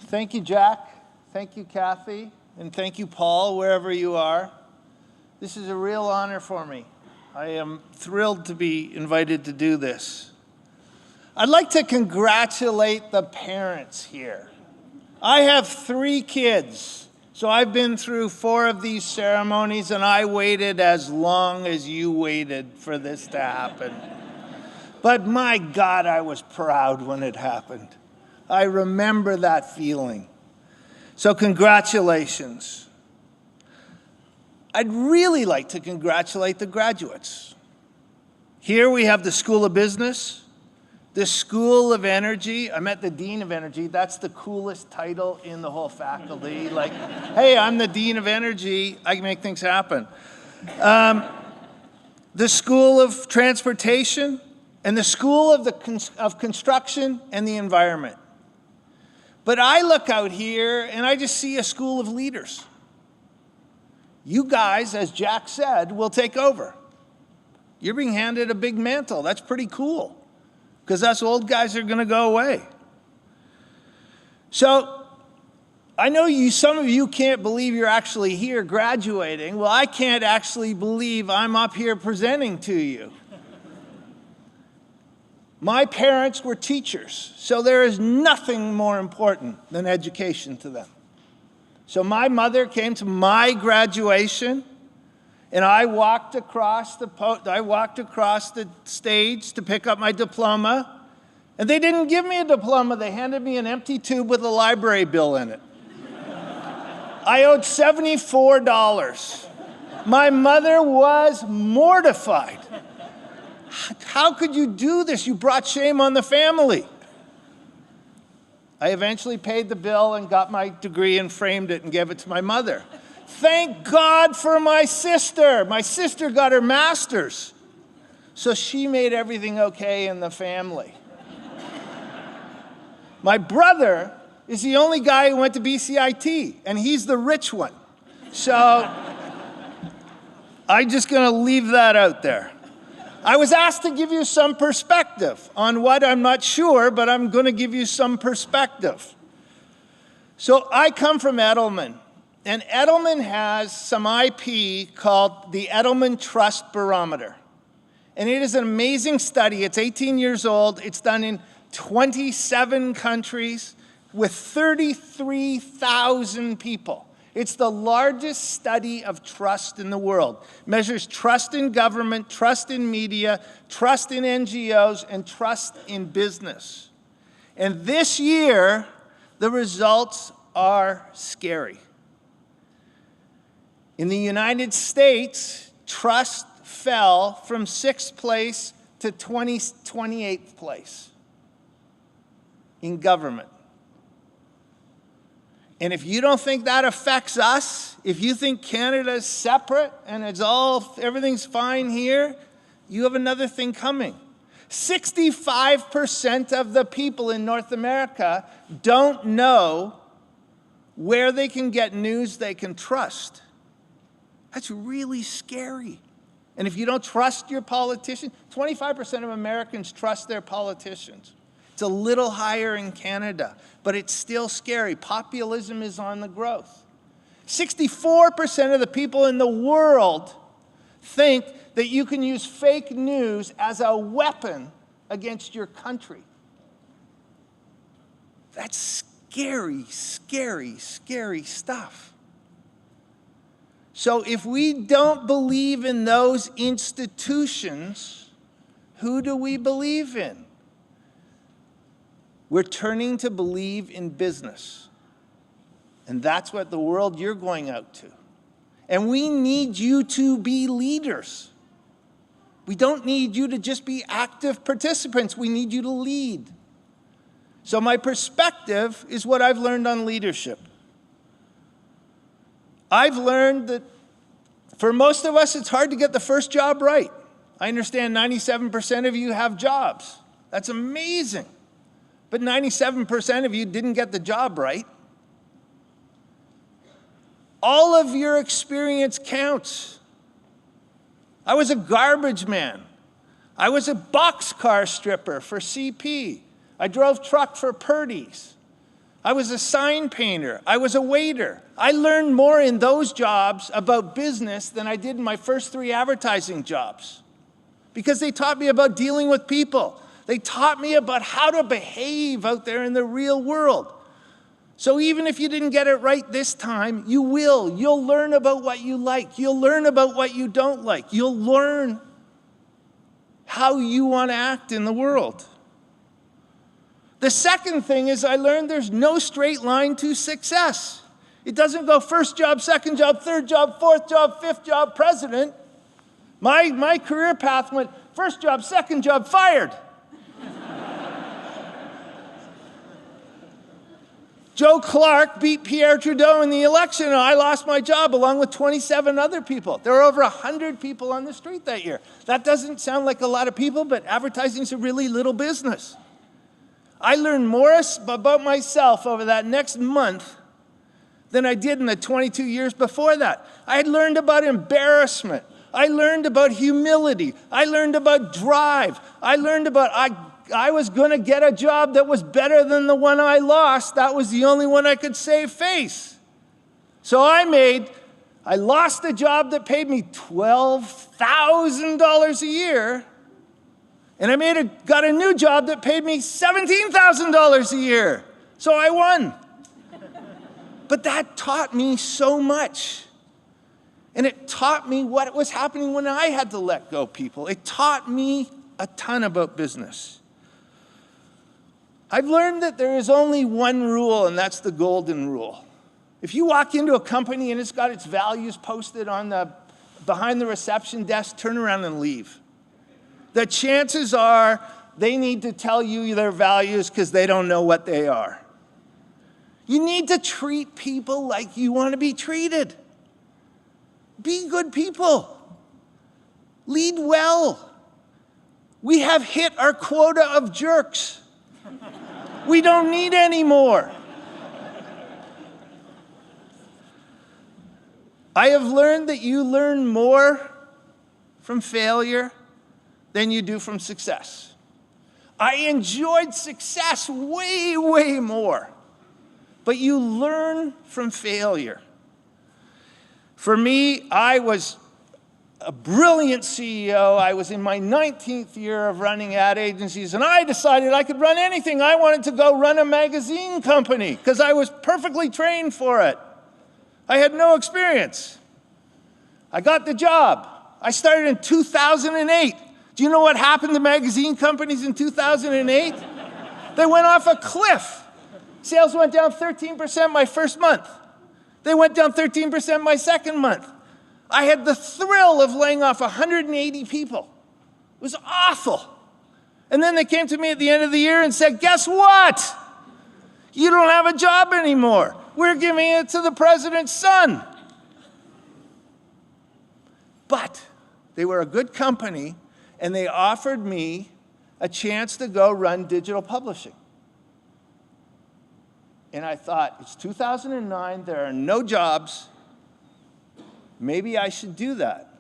Thank you, Jack. Thank you, Kathy. And thank you, Paul, wherever you are. This is a real honor for me. I am thrilled to be invited to do this. I'd like to congratulate the parents here. I have 3 kids, so I've been through 4 of these ceremonies, and I waited as long as you waited for this to happen. But my God, I was proud when it happened. I remember that feeling. So congratulations. I'd really like to congratulate the graduates. Here we have the School of Business, the School of Energy. I met the Dean of Energy. That's the coolest title in the whole faculty. Like, hey, I'm the Dean of Energy. I can make things happen. The School of Transportation and the School of Construction and the Environment. But I look out here and I just see a school of leaders. You guys, as Jack said, will take over. You're being handed a big mantle. That's pretty cool, because us old guys are going to go away. So I know some of you can't believe you're actually here graduating. Well, I can't actually believe I'm up here presenting to you. My parents were teachers, so there is nothing more important than education to them. So my mother came to my graduation, and I walked across the stage to pick up my diploma, and they didn't give me a diploma. They handed me an empty tube with a library bill in it. I owed $74. My mother was mortified. How could you do this? You brought shame on the family. I eventually paid the bill and got my degree and framed it and gave it to my mother. Thank God for my sister. My sister got her master's. So she made everything okay in the family. My brother is the only guy who went to BCIT, and he's the rich one. So I'm just going to leave that out there. I was asked to give you some perspective on what I'm not sure, but I'm going to give you some perspective. So I come from Edelman, and Edelman has some IP called the Edelman Trust Barometer. And it is an amazing study. It's 18 years old. It's done in 27 countries with 33,000 people. It's the largest study of trust in the world. It measures trust in government, trust in media, trust in NGOs, and trust in business. And this year, the results are scary. In the United States, trust fell from 6th place to 28th place in government. And if you don't think that affects us, if you think Canada is separate and everything's fine here, you have another thing coming. 65% of the people in North America don't know where they can get news they can trust. That's really scary. And if you don't trust your politician, 25% of Americans trust their politicians. It's a little higher in Canada, but it's still scary. Populism is on the growth. 64% of the people in the world think that you can use fake news as a weapon against your country. That's scary, scary, scary stuff. So if we don't believe in those institutions, who do we believe in? We're turning to believe in business. And that's what the world you're going out to. And we need you to be leaders. We don't need you to just be active participants. We need you to lead. So my perspective is what I've learned on leadership. I've learned that for most of us, it's hard to get the first job right. I understand 97% of you have jobs. That's amazing. But 97% of you didn't get the job right. All of your experience counts. I was a garbage man. I was a boxcar stripper for CP. I drove truck for Purdy's. I was a sign painter. I was a waiter. I learned more in those jobs about business than I did in my first 3 advertising jobs, because they taught me about dealing with people. They taught me about how to behave out there in the real world. So even if you didn't get it right this time, you will. You'll learn about what you like. You'll learn about what you don't like. You'll learn how you want to act in the world. The second thing is I learned there's no straight line to success. It doesn't go first job, second job, third job, fourth job, fifth job, president. My career path went first job, second job, fired. Joe Clark beat Pierre Trudeau in the election, and I lost my job along with 27 other people. There were over 100 people on the street that year. That doesn't sound like a lot of people, but advertising is a really little business. I learned more about myself over that next month than I did in the 22 years before that. I had learned about embarrassment. I learned about humility. I learned about drive. I learned about I was going to get a job that was better than the one I lost. That was the only one I could save face. So I lost a job that paid me $12,000 a year, and I got a new job that paid me $17,000 a year. So I won. But that taught me so much. And it taught me what was happening when I had to let go people. It taught me a ton about business. I've learned that there is only one rule, and that's the golden rule. If you walk into a company and it's got its values posted on behind the reception desk, turn around and leave. The chances are they need to tell you their values because they don't know what they are. You need to treat people like you want to be treated. Be good people. Lead well. We have hit our quota of jerks. We don't need any more. I have learned that you learn more from failure than you do from success. I enjoyed success way, way more. But you learn from failure. For me, I was a brilliant CEO. I was in my 19th year of running ad agencies, and I decided I could run anything. I wanted to go run a magazine company because I was perfectly trained for it. I had no experience. I got the job. I started in 2008. Do you know what happened to magazine companies in 2008? They went off a cliff. Sales went down 13% my first month. They went down 13% my second month. I had the thrill of laying off 180 people. It was awful. And then they came to me at the end of the year and said, guess what? You don't have a job anymore. We're giving it to the president's son. But they were a good company, and they offered me a chance to go run digital publishing. And I thought, it's 2009, there are no jobs. Maybe I should do that.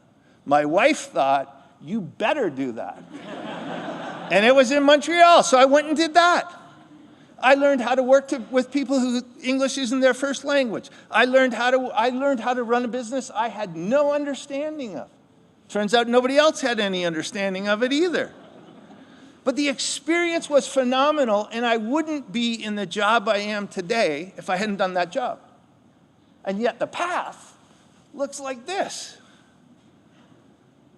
My wife thought, you better do that. And it was in Montreal, so I went and did that. I learned how to work with people who English isn't their first language. I learned how to run a business I had no understanding of. Turns out nobody else had any understanding of it either. But the experience was phenomenal, and I wouldn't be in the job I am today if I hadn't done that job. And yet the path looks like this.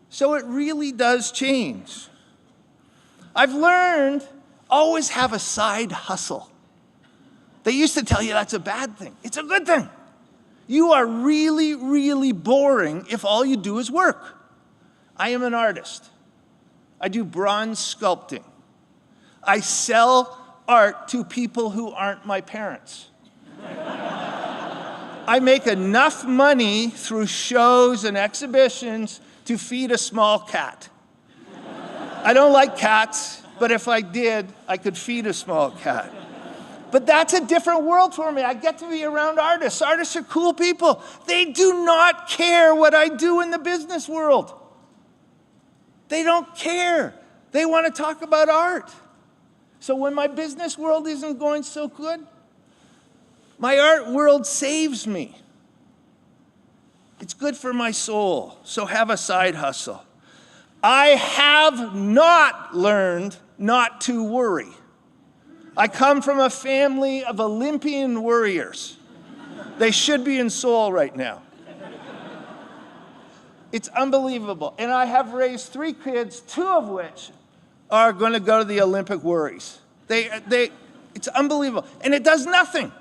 So it really does change. I've learned always have a side hustle. They used to tell you that's a bad thing. It's a good thing. You are really, really boring if all you do is work. I am an artist. I do bronze sculpting. I sell art to people who aren't my parents. I make enough money through shows and exhibitions to feed a small cat. I don't like cats, but if I did, I could feed a small cat. But that's a different world for me. I get to be around artists. Artists are cool people. They do not care what I do in the business world. They don't care. They want to talk about art. So when my business world isn't going so good, My art world saves me. It's good for my soul, so have a side hustle. I have not learned not to worry. I come from a family of Olympian worriers. They should be in Seoul right now. It's unbelievable. And I have raised 3 kids, 2 of which are going to go to the Olympic worries. It's unbelievable. And it does nothing.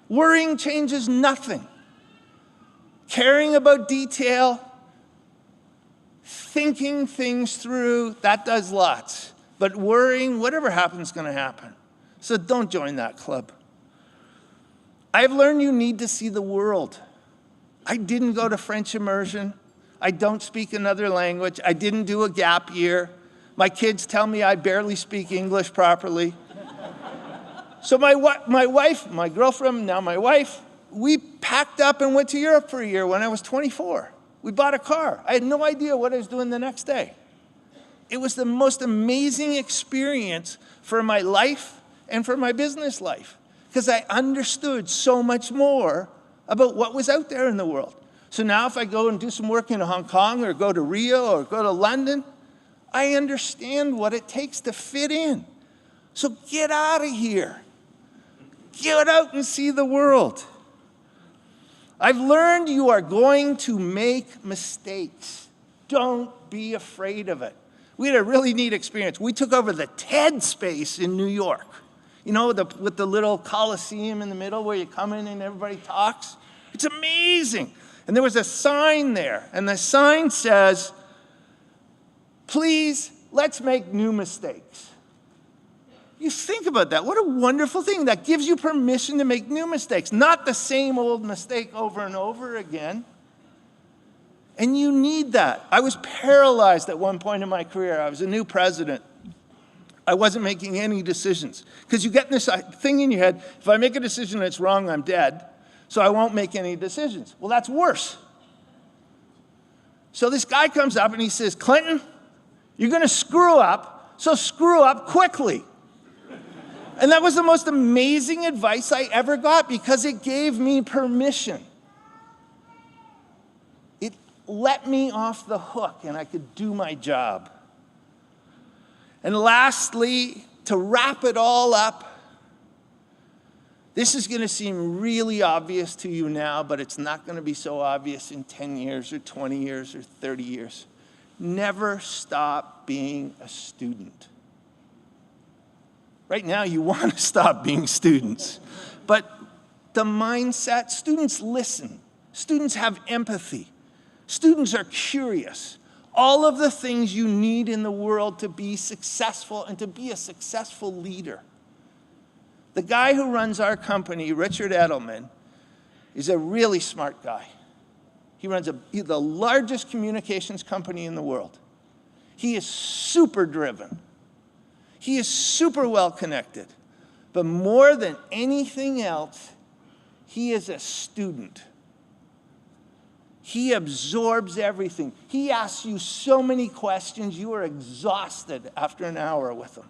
Worrying changes nothing. Caring about detail, thinking things through, that does lots. But worrying, whatever happens is going to happen. So don't join that club. I've learned you need to see the world. I didn't go to French immersion. I don't speak another language. I didn't do a gap year. My kids tell me I barely speak English properly. So my wife, my girlfriend, now my wife, we packed up and went to Europe for a year when I was 24. We bought a car. I had no idea what I was doing the next day. It was the most amazing experience for my life and for my business life, because I understood so much more about what was out there in the world. So now if I go and do some work in Hong Kong or go to Rio or go to London, I understand what it takes to fit in. So get out of here. Get out and see the world. I've learned you are going to make mistakes. Don't be afraid of it. We had a really neat experience. We took over the TED space in New York. You know, with the little Coliseum in the middle where you come in and everybody talks. It's amazing. And there was a sign there. And the sign says, please, let's make new mistakes. You think about that. What a wonderful thing. That gives you permission to make new mistakes, not the same old mistake over and over again. And you need that. I was paralyzed at one point in my career. I was a new president. I wasn't making any decisions. Because you get this thing in your head, if I make a decision that's wrong, I'm dead. So I won't make any decisions. Well, that's worse. So this guy comes up and he says, Clinton, you're going to screw up, so screw up quickly. And that was the most amazing advice I ever got, because it gave me permission. It let me off the hook and I could do my job. And lastly, to wrap it all up, this is going to seem really obvious to you now, but it's not going to be so obvious in 10 years or 20 years or 30 years. Never stop being a student. Right now, you want to stop being students. But the mindset, students listen. Students have empathy. Students are curious. All of the things you need in the world to be successful and to be a successful leader. The guy who runs our company, Richard Edelman, is a really smart guy. He runs the largest communications company in the world. He is super driven. He is super well connected. But more than anything else, he is a student. He absorbs everything. He asks you so many questions, you are exhausted after an hour with him.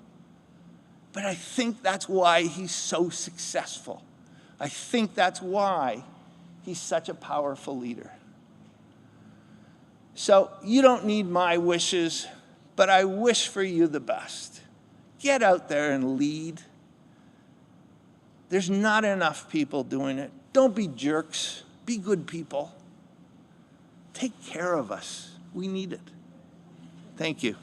But I think that's why he's so successful. I think that's why he's such a powerful leader. So you don't need my wishes, but I wish for you the best. Get out there and lead. There's not enough people doing it. Don't be jerks. Be good people. Take care of us. We need it. Thank you.